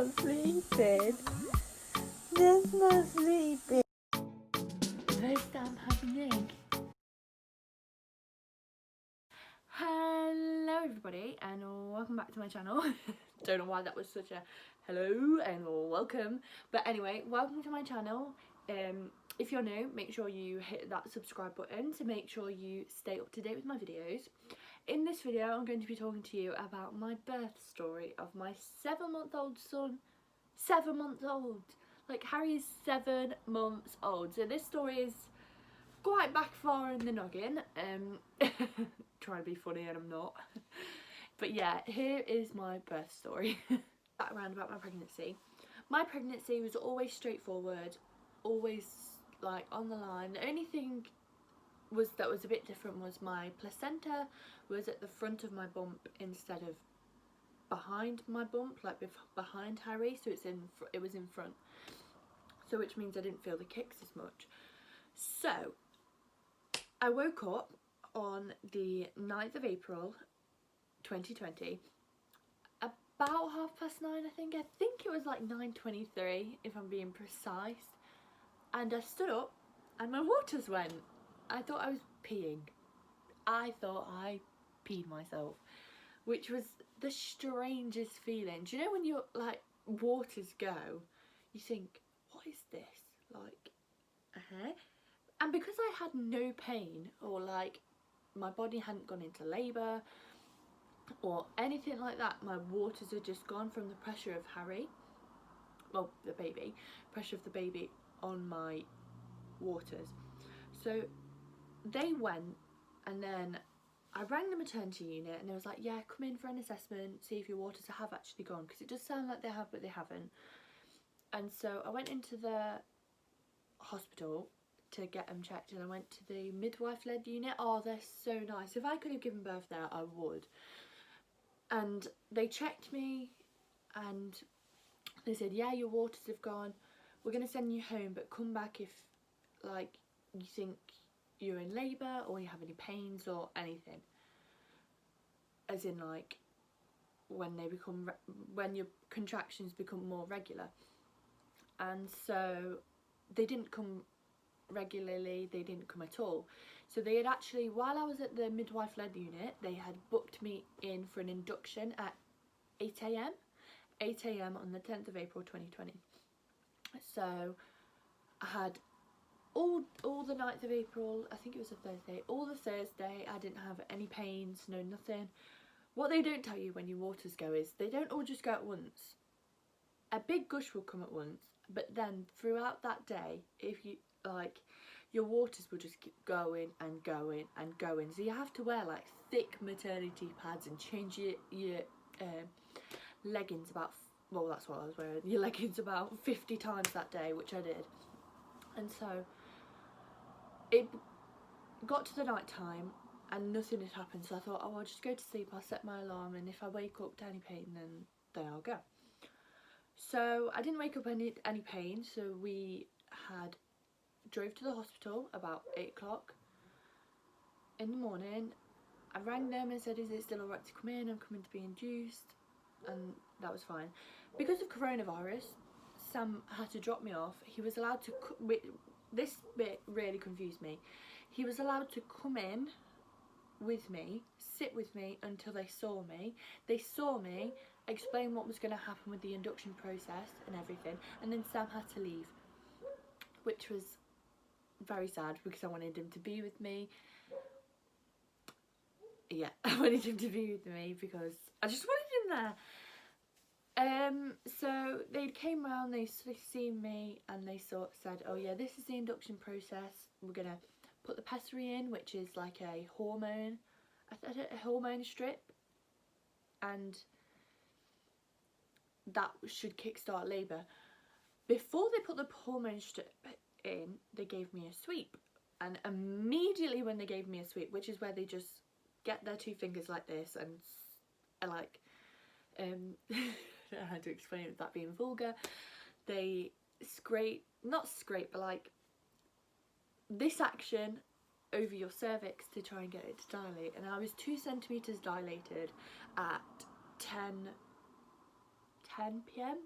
not sleeping. Just not sleeping. First time happening. Hello everybody and welcome back to my channel. Don't know why that was such a hello and welcome. But anyway, welcome to my channel. If you're new, make sure you hit that subscribe button to make sure you stay up to date with my videos. In this video I'm going to be talking to you about my birth story of my 7-month-old son. 7 months old! Like, Harry is 7 months old. So this story is quite back far in the noggin. Trying to be funny and I'm not. But yeah, here is my birth story. Background about my pregnancy. My pregnancy was always straightforward, always like on the line. The only thing that was a bit different was my placenta was at the front of my bump instead of behind my bump, like behind Harry, so it was in front, so which means I didn't feel the kicks as much. So I woke up on the 9th of April 2020 about 9:30, I think it was like 9:23 if I'm being precise, and I stood up and my waters went. I thought I was peeing. I thought I peed myself, which was the strangest feeling. Do you know when you're like waters go, you think, what is this? Like, and because I had no pain or like my body hadn't gone into labour or anything like that, my waters had just gone from the pressure of Harry, well, the baby, pressure of the baby on my waters. So they went, and then I rang the maternity unit and they was like, yeah, come in for an assessment, see if your waters have actually gone, because it does sound like they have but they haven't. And so I went into the hospital to get them checked, and I went to the midwife led unit. Oh, they're so nice. If I could have given birth there, I would. And they checked me and they said, yeah, your waters have gone, we're going to send you home, but come back if like you think you're in labour or you have any pains or anything, as in like when your contractions become more regular. And so they didn't come regularly, they didn't come at all. So they had actually, while I was at the midwife led unit, they had booked me in for an induction at 8 a.m. on the 10th of April 2020. So I had all the 9th of April, I think it was a Thursday, all the Thursday I didn't have any pains, no nothing. What they don't tell you when your waters go is they don't all just go at once. A big gush will come at once, but then throughout that day, if you like, your waters will just keep going and going and going. So you have to wear like thick maternity pads and change your leggings about, well, that's what I was wearing, your leggings about 50 times that day, which I did. And so it got to the night time and nothing had happened, so I thought, oh, I'll just go to sleep, I'll set my alarm, and if I wake up to any pain, then I'll go. So I didn't wake up any pain, so we drove to the hospital about 8 o'clock in the morning. I rang them and said, is it still alright to come in? I'm coming to be induced, and that was fine. Because of coronavirus, Sam had to drop me off. He was allowed to, this bit really confused me. He was allowed to come in with me, sit with me until they saw me. They saw me, explain what was going to happen with the induction process and everything, and then Sam had to leave, which was very sad because I wanted him to be with me. Yeah, I wanted him to be with me because I just wanted him there. So they came round, they seen me, and they said, oh yeah, this is the induction process. We're gonna put the pessary in, which is like a hormone strip, and that should kickstart labour. Before they put the hormone strip in, they gave me a sweep, and immediately when they gave me a sweep, which is where they just get their 2 fingers like this and like I don't know how to explain it without being vulgar, they not scrape, but like this action over your cervix to try and get it to dilate, and I was 2 centimetres dilated at 10 p.m.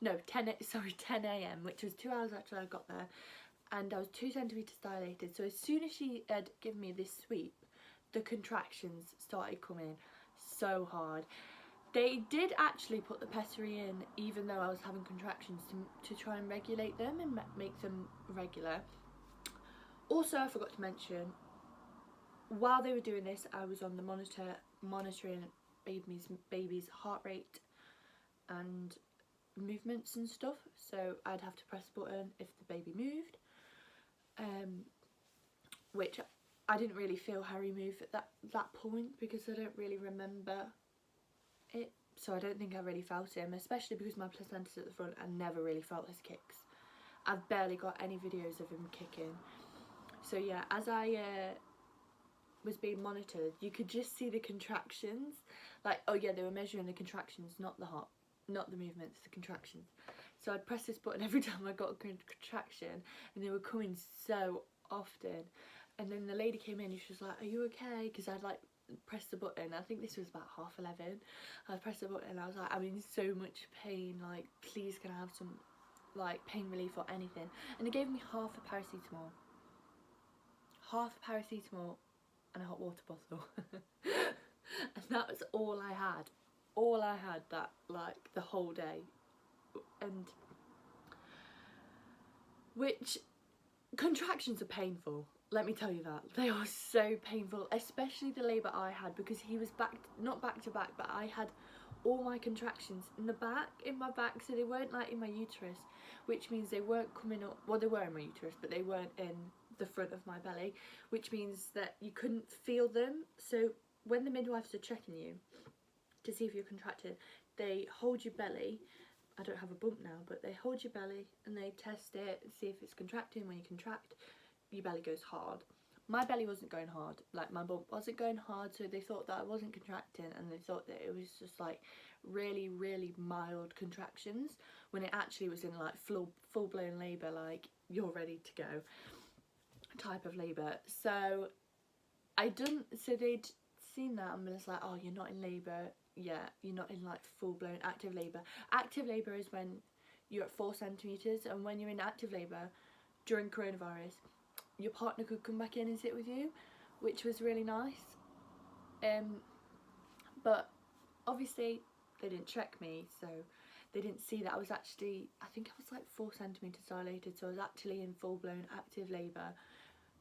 no, 10 a.m, which was 2 hours after I got there, and I was 2 centimetres dilated. So as soon as she had given me this sweep, the contractions started coming so hard. They did actually put the pessary in even though I was having contractions to try and regulate them and make them regular. Also, I forgot to mention, while they were doing this, I was on the monitor monitoring baby's heart rate and movements and stuff, so I'd have to press the button if the baby moved, which I didn't really feel Harry move at that point because I don't really remember it, so I don't think I really felt him, especially because my placenta's at the front. I never really felt his kicks. I've barely got any videos of him kicking. So yeah, as I was being monitored, you could just see the contractions, like, oh yeah, they were measuring the contractions, not the movements, the contractions. So I'd press this button every time I got a contraction, and they were coming so often. And then the lady came in and she was like, are you okay? Because I'd like pressed the button. I think this was about 11:30. I pressed the button and I was like, I'm in so much pain, like, please can I have some like pain relief or anything? And they gave me half a paracetamol and a hot water bottle. And that was all I had that, like, the whole day. And which, contractions are painful, let me tell you that. They are so painful, especially the labour I had, because he was not back to back, but I had all my contractions in my back, so they weren't like in my uterus, which means they weren't coming up, well, they were in my uterus, but they weren't in the front of my belly, which means that you couldn't feel them. So when the midwives are checking you to see if you're contracted, they hold your belly. I don't have a bump now, but they hold your belly and they test it and see if it's contracting. When you contract, your belly goes hard. My belly wasn't going hard, like my bump wasn't going hard, so they thought that I wasn't contracting, and they thought that it was just like really, really mild contractions, when it actually was in like full-blown labour, like you're ready to go type of labour. So so they'd seen that and was like, oh, you're not in labour. Yeah, you're not in like full-blown active labour. Active labour is when you're at 4 centimetres, and when you're in active labour during coronavirus, your partner could come back in and sit with you, which was really nice. But obviously they didn't check me, so they didn't see that I was actually, I think I was like 4 centimetres dilated, so I was actually in full-blown active labour,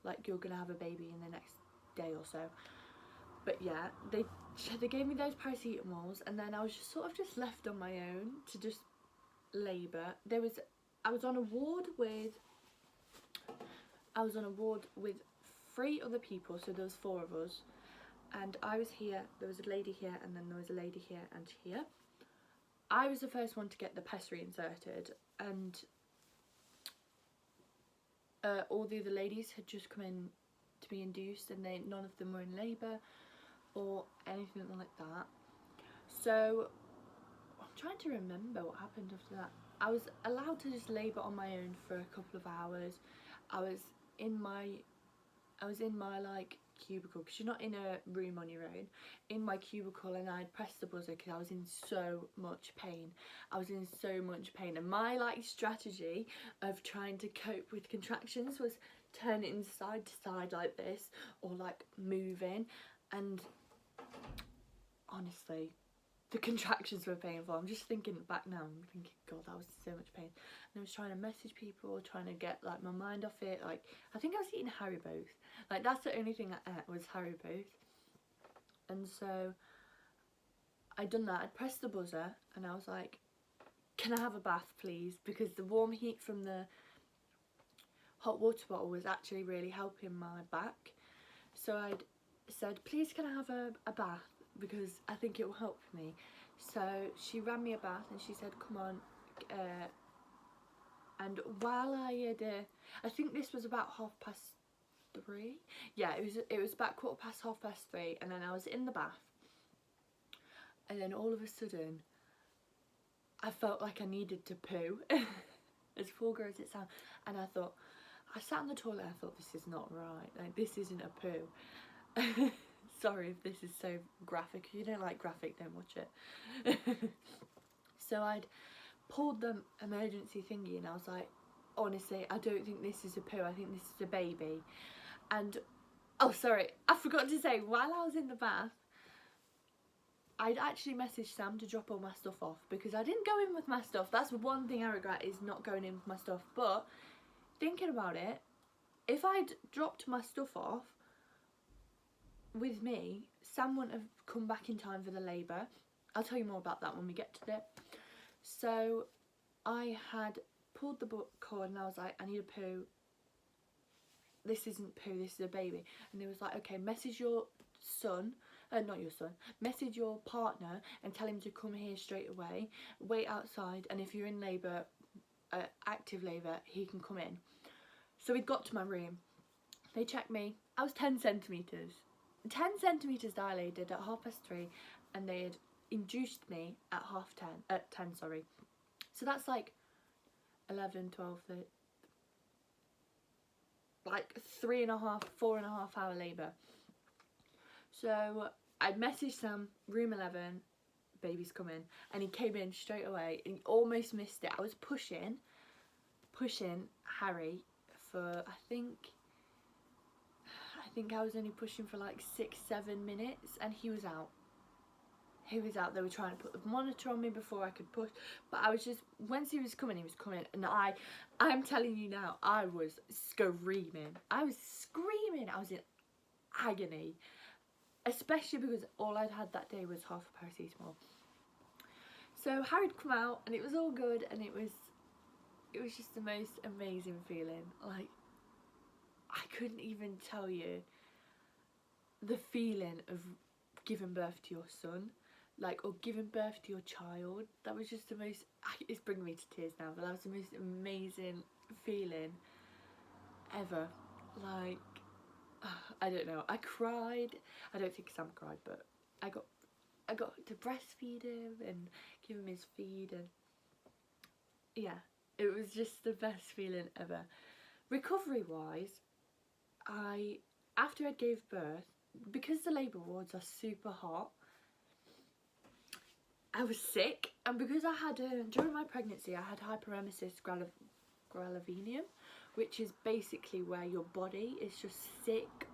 like you're gonna have a baby in the next day or so. But yeah, they gave me those paracetamols, and then I was just sort of left on my own to just labour. I was on a ward with 3 other people, so there was 4 of us, and I was here, there was a lady here, and then there was a lady here and here. I was the first one to get the pessary inserted, and all the other ladies had just come in to be induced, and none of them were in labour or anything like that. So I'm trying to remember what happened after that. I was allowed to just labour on my own for a couple of hours. I was in my like cubicle, because you're not in a room on your own, in my cubicle, and I'd press the buzzer because I was in so much pain. And my like strategy of trying to cope with contractions was turning side to side like this, or like moving, and honestly, the contractions were painful. I'm just thinking back now, I'm thinking, God, that was so much pain. And I was trying to message people, trying to get like my mind off it. Like, I think I was eating Haribos. Like, that's the only thing I ate was Haribos. And so I'd done that. I'd pressed the buzzer and I was like, can I have a bath, please? Because the warm heat from the hot water bottle was actually really helping my back. So I'd said, please can I have a bath, because I think it will help me. So she ran me a bath and she said, come on. And while I had, I think this was about 3:30. Yeah, it was about 3:15, and then I was in the bath, and then all of a sudden I felt like I needed to poo. As vulgar as it sounds. And I sat on the toilet and I thought, this is not right, like this isn't a poo. Sorry if this is so graphic. If you don't like graphic, don't watch it. So I'd pulled the emergency thingy and I was like, honestly, I don't think this is a poo, I think this is a baby. And, oh sorry, I forgot to say, while I was in the bath, I'd actually messaged Sam to drop all my stuff off because I didn't go in with my stuff. That's one thing I regret, is not going in with my stuff. But thinking about it, if I'd dropped my stuff off with me, Sam wouldn't have come back in time for the labour. I'll tell you more about that when we get to it. So I had pulled the cord and I was like, I need a poo. This isn't poo, this is a baby. And he was like, okay, message your son, not your son, message your partner and tell him to come here straight away, wait outside, and if you're in labour, active labour, he can come in. So we got to my room, they checked me, I was 10 centimetres dilated at 3:30, and they had induced me at 10, sorry. So that's like 11, 12, 13, like 3.5, 4.5 hour labour. So I messaged Sam, room 11, baby's coming, and he came in straight away and he almost missed it. I was pushing Harry for, I think I was only pushing for like 6-7 minutes and he was out. They were trying to put the monitor on me before I could push, but I was just, once he was coming, and I'm telling you now, I was screaming. I was in agony, especially because all I'd had that day was half a paracetamol. So Harry'd come out and it was all good, and it was just the most amazing feeling. Like, I couldn't even tell you the feeling of giving birth to your son, like, or giving birth to your child. That was just the most, it's bringing me to tears now, but that was the most amazing feeling ever. Like, I don't know, I cried. I don't think Sam cried, but I got to breastfeed him and give him his feed, and yeah, it was just the best feeling ever. Recovery wise, after I gave birth, because the labour wards are super hot, I was sick, and because I had during my pregnancy I had hyperemesis gravidarum, which is basically where your body is just sick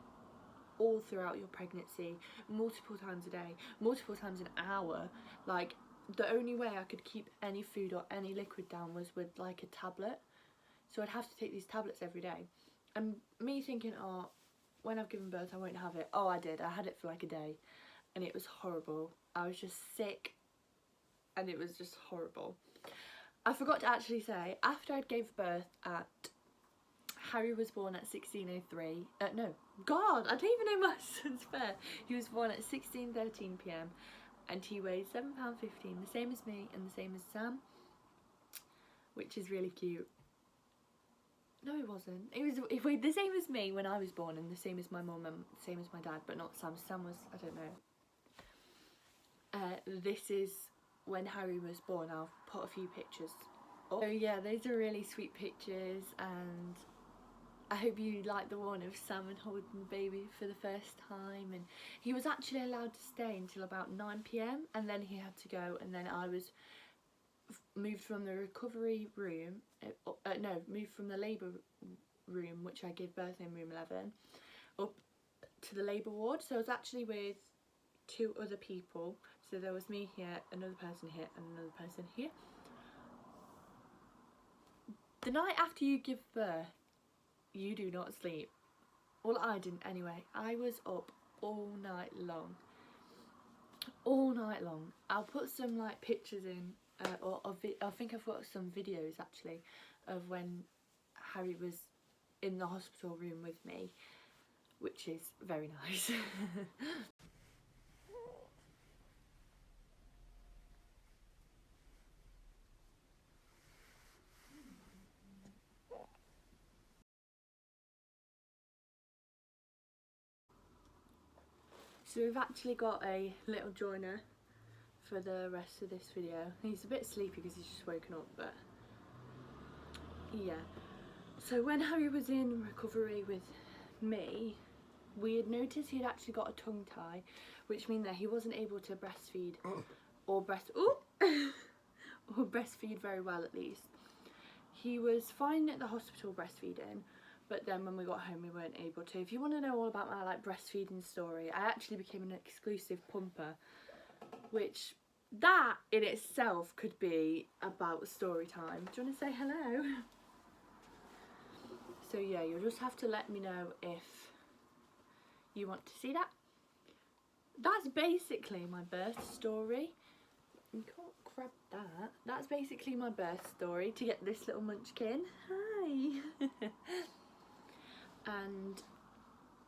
all throughout your pregnancy, multiple times a day, multiple times an hour. Like, the only way I could keep any food or any liquid down was with like a tablet, so I'd have to take these tablets every day. And me thinking, oh, when I've given birth I won't have it. Oh, I did. I had it for like a day and it was horrible. I was just sick and it was just horrible. I forgot to actually say, after I'd gave birth Harry was born at 16:03. No, God, I don't even know my son's birth. He was born at 16:13 p.m. and he weighed £7.15, the same as me and the same as Sam, which is really cute. No, it wasn't. It weighed the same as me when I was born and the same as my mum and the same as my dad, but not Sam. Sam was, I don't know. This is when Harry was born. I'll put a few pictures up. So yeah, those are really sweet pictures, and I hope you like the one of Sam and holding the baby for the first time. And he was actually allowed to stay until about 9 p.m. and then he had to go, and then I was moved from the recovery room, moved from the labour room, which I gave birth in, room 11, up to the labour ward. So I was actually with 2 other people. So there was me here, another person here, and another person here. The night after you give birth, you do not sleep. Well, I didn't anyway. I was up all night long. All night long. I'll put some like pictures in, I think I've got some videos actually of when Harry was in the hospital room with me, which is very nice. So we've actually got a little joiner for the rest of this video. He's a bit sleepy because he's just woken up, but yeah. So when Harry was in recovery with me, we had noticed he'd actually got a tongue tie, which meant that he wasn't able to breastfeed or or breastfeed very well at least. He was fine at the hospital breastfeeding, but then when we got home we weren't able to. If you want to know all about my like breastfeeding story, I actually became an exclusive pumper, which that in itself could be about story time. Do you want to say hello? So yeah, you'll just have to let me know if you want to see that. That's basically my birth story. You can't grab that. That's basically my birth story to get this little munchkin. Hi. And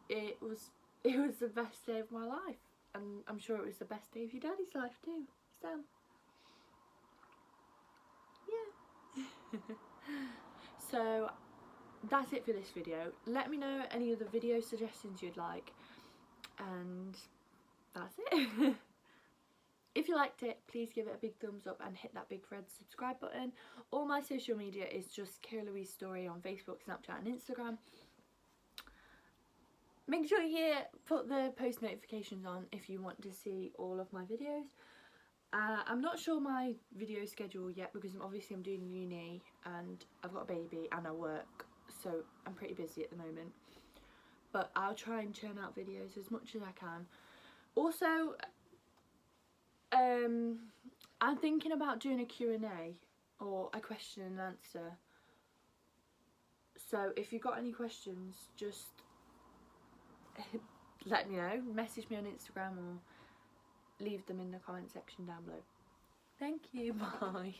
it was the best day of my life, and I'm sure it was the best day of your daddy's life too. So yeah. So that's it for this video. Let me know any other video suggestions you'd like, and that's it. If you liked it, please give it a big thumbs up and hit that big red subscribe button. All my social media is just Kira Louise Story on Facebook, Snapchat and Instagram. Make sure you put the post notifications on if you want to see all of my videos. I'm not sure my video schedule yet because obviously I'm doing uni and I've got a baby and I work, so I'm pretty busy at the moment. But I'll try and churn out videos as much as I can. Also, I'm thinking about doing a Q&A or a question and answer. So if you've got any questions, just let me know. Message me on Instagram or leave them in the comment section down below. Thank you, bye.